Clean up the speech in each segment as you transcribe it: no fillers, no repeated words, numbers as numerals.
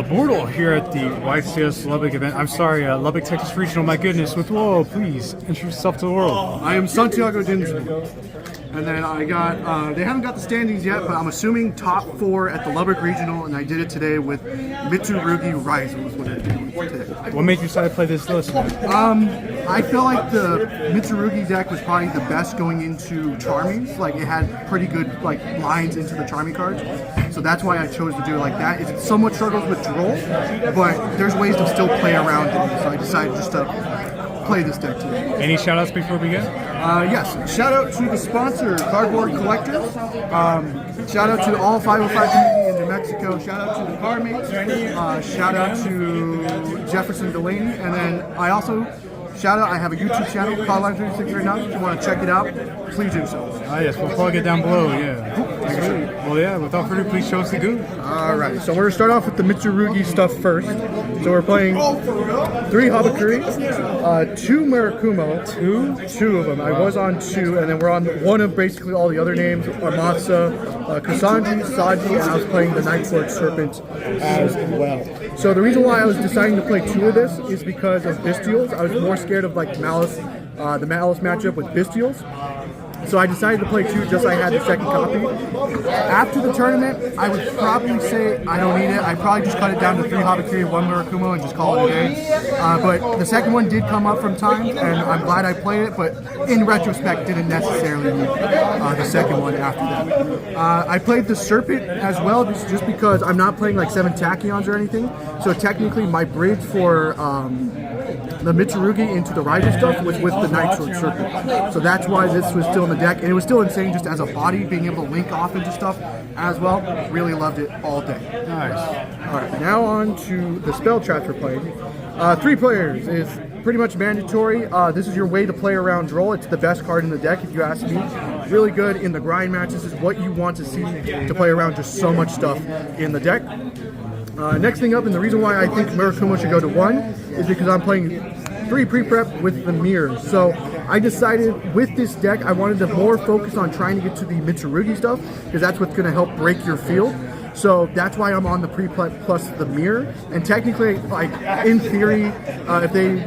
Bortle here at the YESSSS Lubbock event. I'm sorry, Lubbock, Texas Regional. My goodness, with whoa, please introduce yourself to the world. I am Santiago Dinsmore. And then I got, they haven't got the standings yet, but I'm assuming top 4 at the Lubbock Regional, and I did it today with Mitsurugi Ryzeal is what I did today. What made you decide to play this list? I feel like the Mitsurugi deck was probably the best going into Charmings. Like, it had pretty good like lines into the Charming cards. So that's why I chose to do it like that. It somewhat struggles with Droll, but there's ways to still play around it. So I decided just to play this deck today. Any shout outs before we begin? Yes, shout out to the sponsor, Cardboard Collectors. Shout out to all 505 community in New Mexico. Shout out to the car mates. Shout out to Jefferson Delaney. And then I also shout out, I have a YouTube channel, Call936 right now. If you want to check it out, please do so. Ah, yes, we'll plug it down below, yeah. Well, yeah, without further ado, please show us the goo. Alright, so we're going to start off with the Mitsurugi stuff first. So we're playing 3 Habakuri, 2 Murakumo, two of them. I was on 2, and then we're on one of basically all the other names, Armasa, Kasanji, Saji, and I was playing the Nightforge Serpent as well. So the reason why I was deciding to play 2 of this is because of Bestials. I was more scared of like Malice, the Malice matchup with Bestials. So I decided to play 2 just so I had the second copy. After the tournament, I would probably say I don't need it. I'd probably just cut it down to 3 Habakiri, 1 Murakumo, and just call it a day. But the second one did come up from time, and I'm glad I played it, but in retrospect, didn't necessarily need the second one after that. I played the Serpent as well, just because I'm not playing like 7 Tachyons or anything. So technically, my bridge for the Mitsurugi into the Ryzeal stuff was with the Nightsword Serpent. So that's why this was still in the deck, and it was still insane just as a body, being able to link off into stuff as well. Really loved it all day. Nice. Alright, now on to the spell traps we're playing. 3 players is pretty much mandatory. This is your way to play around Droll. It's the best card in the deck if you ask me. Really good in the grind matches. This is what you want to see to play around just so much stuff in the deck. Next thing up, and the reason why I think Murakumo should go to 1 is because I'm playing 3 pre-prep with the mirrors. So I decided with this deck I wanted to more focus on trying to get to the Mitsurugi stuff, because that's what's going to help break your field. So that's why I'm on the pre-prep plus the mirror. And technically, like in theory, if they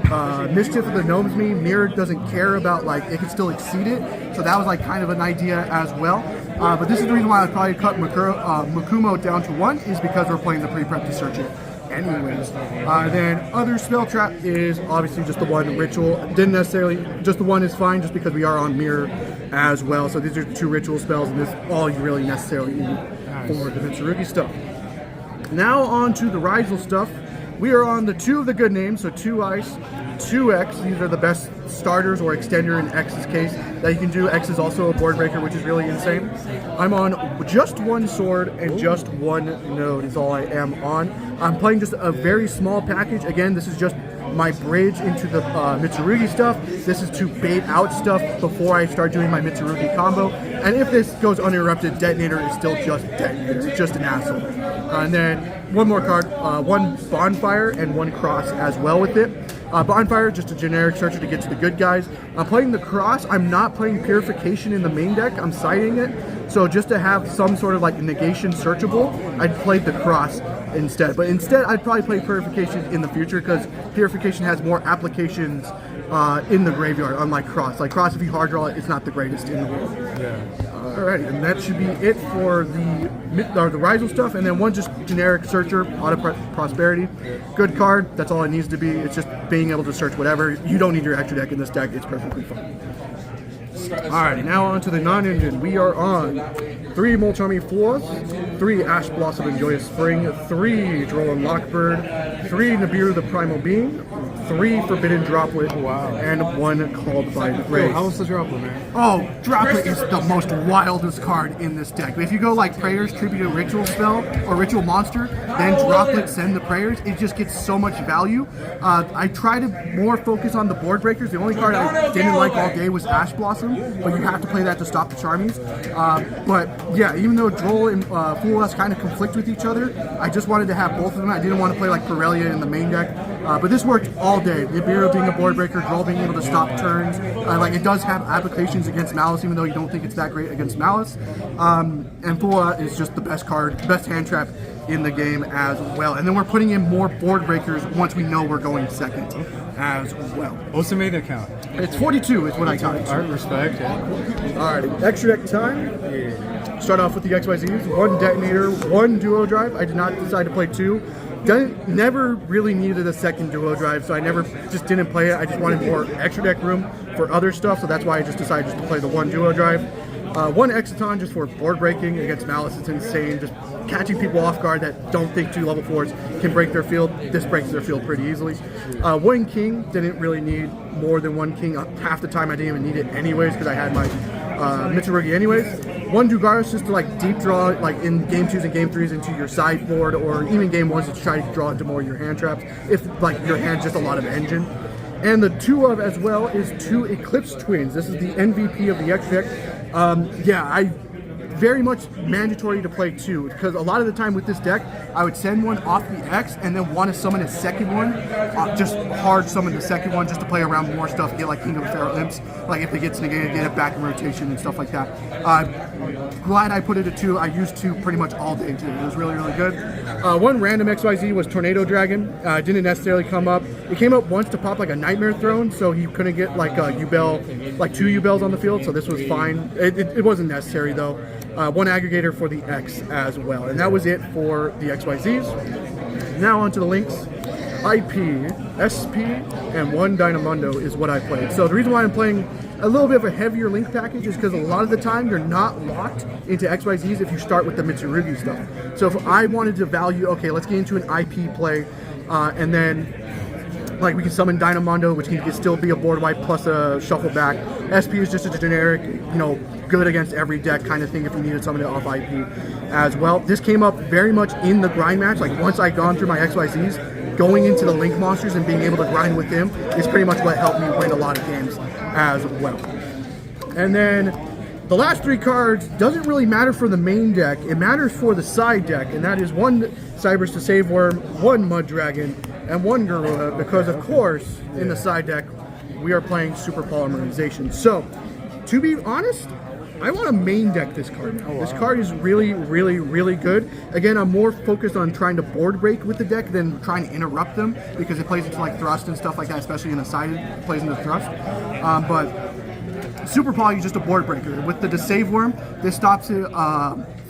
mischief the gnomes me, mirror doesn't care about, like, it can still exceed it. So that was like kind of an idea as well. But this is the reason why I probably cut Murakumo down to 1, is because we're playing the pre-prep to search it anyways. Then other spell trap is obviously just the 1 ritual. Didn't necessarily, just the 1 is fine just because we are on mirror as well. So these are 2 ritual spells, and this is all you really necessarily need for the Mitsurugi stuff. Now on to the Ryzeal stuff. We are on the 2 of the good names, so 2 Ice, 2 X. These are the best starters or extender in X's case that you can do. X is also a board breaker, which is really insane. I'm on just 1 sword and just 1 node is all I am on. I'm playing just a very small package. Again, this is just my bridge into the Mitsurugi stuff. This is to bait out stuff before I start doing my Mitsurugi combo. And if this goes uninterrupted, Detonator is still just Detonator. It's just an asshole. And then one more card, 1 Bonfire and 1 Cross as well with it. Bonfire, just a generic searcher to get to the good guys. I'm playing the Cross. I'm not playing Purification in the main deck. I'm siding it. So just to have some sort of like negation searchable, I'd play the Cross instead. But instead, I'd probably play Purification in the future, because Purification has more applications in the graveyard, unlike Cross. Like Cross, if you hard draw it, it's not the greatest in the world. Yeah. Alright, and that should be it for the Ryzeal stuff, and then 1 just generic searcher, Auto Prosperity. Good card, that's all it needs to be. It's just being able to search whatever. You don't need your extra deck in this deck, it's perfectly fine. Alright, now on to the non-engine. We are on 3 Molchami Floss, 3 Ash Blossom and Joyous Spring, 3 Droll and Lockbird, 3 Nibiru the Primal Being, 3 Forbidden Droplet, and 1 Called by Grace. How was the Droplet, man? Oh, Droplet is the most wildest card in this deck. If you go like Prayers, Tribute to Ritual Spell, or Ritual Monster, then Droplet, send the Prayers, it just gets so much value. I try to more focus on the board breakers. The only card I didn't like all day was Ash Blossom, but you have to play that to stop the Charmies. But yeah, even though Droll and Fool kind of conflict with each other, I just wanted to have both of them. I didn't want to play like Corellia in the main deck, but this worked all all day. Nibiru being a board breaker, Droll being able to stop turns. Like it does have applications against Malice, even though you don't think it's that great against Malice. And Full is just the best card, best hand trap in the game as well. And then we're putting in more board breakers once we know we're going second as well. What's the main account? It's 42 is what I got. Art, respect. Alright, extra deck time. Start off with the XYZs. One detonator, one duo drive. I did not decide to play two. Never really needed a second duo drive, so I just didn't play it. I just wanted more extra deck room for other stuff, so that's why I just decided to play the one duo drive. One Exciton just for board breaking against Malice. It's insane. Just catching people off guard that don't think two level 4s can break their field. This breaks their field pretty easily. One King, didn't really need more than one King. Half the time I didn't even need it anyways because I had my Mitsurugi anyways. One Dugaris just to like deep draw like in game 2s and game 3s into your sideboard, or even game 1s to try to draw into more of your hand traps if like your hand's just a lot of engine. And the two of as well is two Eclipse Twins. This is the MVP of the X deck. Yeah, I very much mandatory to play two, because a lot of the time with this deck, I would send one off the X and then want to summon a second one, just hard summon the second one just to play around more stuff, get like Kingdom of Pharaoh Imps, like if it gets negated, get it back in rotation and stuff like that. Glad I put it at two. I used two pretty much all day too. It was really, really good. One random XYZ was Tornado Dragon. Didn't necessarily come up. It came up once to pop like a Nightmare Throne, so he couldn't get like a U-Bell, like two U-Bells on the field, so this was fine. It wasn't necessary though. One aggregator for the X as well. And that was it for the XYZs. Now onto the links. IP, SP, and one Dynamundo is what I played. So the reason why I'm playing a little bit of a heavier link package is because a lot of the time you're not locked into XYZs if you start with the Mitsurugi stuff. So if I wanted to value, okay, let's get into an IP play, and then like we can summon Dynamundo, which can still be a board wipe plus a shuffle back. SP is just a generic, you know, good against every deck kind of thing if you needed something off IP as well. This came up very much in the grind match. Like once I gone through my XYZs, going into the Link monsters and being able to grind with them is pretty much what helped me win a lot of games as well. And then the last three cards doesn't really matter for the main deck. It matters for the side deck, and that is one Cyber's to Save Worm, one Mud Dragon, and one Garura, because of course in the side deck we are playing Super Polymerization. So to be honest, I want to main deck this card. Oh, wow. This card is really, really, really good. Again, I'm more focused on trying to board break with the deck than trying to interrupt them, because it plays into like thrust and stuff like that, especially in the sided, it plays into thrust. But Super Poly is just a board breaker. With the Save Worm, this stops it,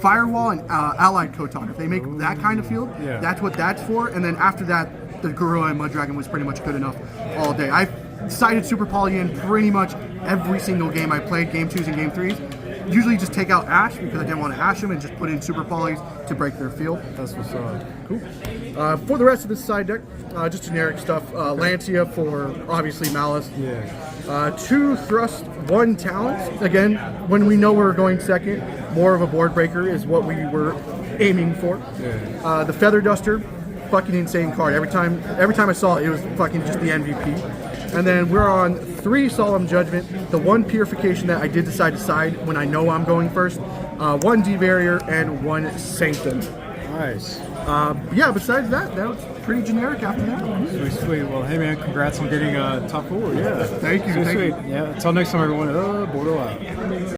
Firewall and Allied Koton. If they make that kind of field, that's what that's for. And then after that, the Garura and Mud Dragon was pretty much good enough all day. I've sided Super Poly in pretty much every single game I played, game 2s and game 3s. Usually just take out Ash because I didn't want to Ash them, and just put in Super Polys to break their field. That's what's up. Cool. For the rest of this side deck, just generic stuff. Lancia for obviously Malice. Yeah. Two Thrust, one Talents. Again, when we know we're going second, more of a board breaker is what we were aiming for. Yeah. The Feather Duster, fucking insane card. Every time I saw it, it was fucking just the MVP. And then we're on 3 Solemn Judgment, the one Purification that I did decide to side when I know I'm going first, one D-Barrier, and one Sanctum. Nice. Yeah, besides that, that was pretty generic after that. Sweet, sweet. Well, hey man, congrats on getting top 4. Yeah. Thank you. Sweet, sweet. Yeah. Until next time, everyone. Bordeaux out.